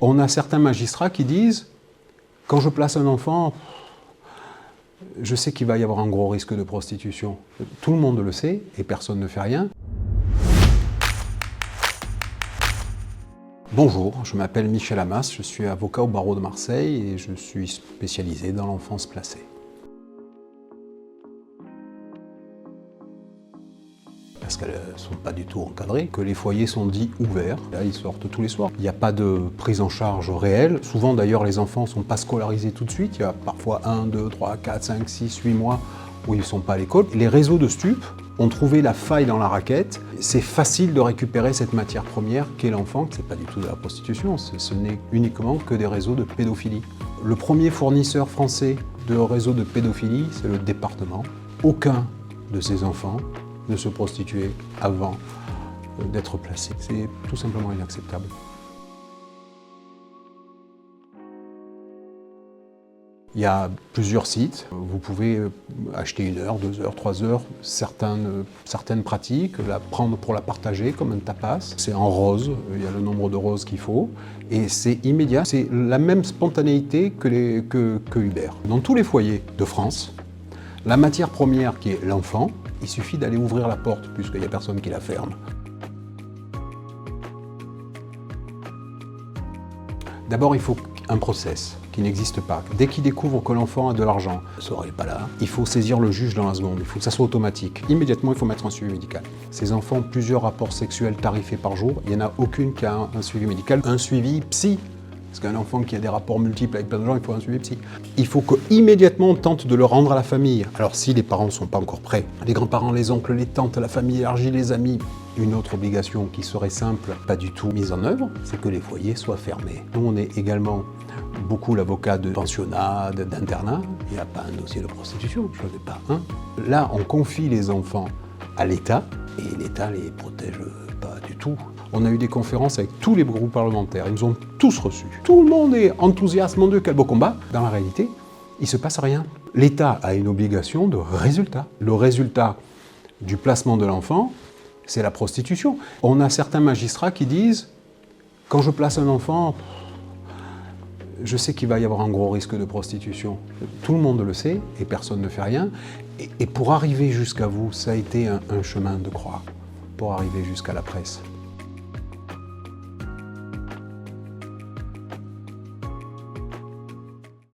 On a certains magistrats qui disent « Quand je place un enfant, je sais qu'il va y avoir un gros risque de prostitution. » Tout le monde le sait et personne ne fait rien. Bonjour, je m'appelle Michel Amas, je suis avocat au barreau de Marseille et je suis spécialisé dans l'enfance placée. Parce qu'elles ne sont pas du tout encadrées, que les foyers sont dits ouverts. Là, ils sortent tous les soirs. Il n'y a pas de prise en charge réelle. Souvent, d'ailleurs, les enfants ne sont pas scolarisés tout de suite. Il y a parfois 1, 2, 3, 4, 5, 6, 8 mois où ils ne sont pas à l'école. Les réseaux de stupes ont trouvé la faille dans la raquette. C'est facile de récupérer cette matière première qu'est l'enfant. Ce n'est pas du tout de la prostitution, ce n'est uniquement que des réseaux de pédophilie. Le premier fournisseur français de réseaux de pédophilie, c'est le département. Aucun de ces enfants ne se prostituer avant d'être placé. C'est tout simplement inacceptable. Il y a plusieurs sites. Vous pouvez acheter 1 heure, 2 heures, 3 heures, certaines pratiques, la prendre pour la partager comme un tapas. C'est en rose, il y a le nombre de roses qu'il faut, et c'est immédiat. C'est la même spontanéité que Uber. Dans tous les foyers de France, la matière première qui est l'enfant, il suffit d'aller ouvrir la porte puisqu'il n'y a personne qui la ferme. D'abord, il faut un process qui n'existe pas. Dès qu'il découvre que l'enfant a de l'argent, ne serait pas là, il faut saisir le juge dans la seconde, il faut que ça soit automatique. Immédiatement, il faut mettre un suivi médical. Ces enfants ont plusieurs rapports sexuels tarifés par jour, il n'y en a aucune qui a un suivi médical, un suivi psy. Parce qu'un enfant qui a des rapports multiples avec plein de gens, il faut un suivi psy. Il faut qu'immédiatement on tente de le rendre à la famille. Alors si les parents ne sont pas encore prêts, les grands-parents, les oncles, les tantes, la famille élargie, les amis, une autre obligation qui serait simple, pas du tout mise en œuvre, c'est que les foyers soient fermés. Nous, on est également beaucoup l'avocat de pensionnat, d'internat. Il n'y a pas un dossier de prostitution, je n'en ai pas un. Là, on confie les enfants à l'État et l'État les protège pas du tout. On a eu des conférences avec tous les groupes parlementaires, ils nous ont tous reçus. Tout le monde est enthousiaste, mon Dieu, quel beau combat. Dans la réalité, il ne se passe rien. L'État a une obligation de résultat. Le résultat du placement de l'enfant, c'est la prostitution. On a certains magistrats qui disent « Quand je place un enfant, je sais qu'il va y avoir un gros risque de prostitution. » Tout le monde le sait et personne ne fait rien. Et pour arriver jusqu'à vous, ça a été un chemin de croix pour arriver jusqu'à la presse.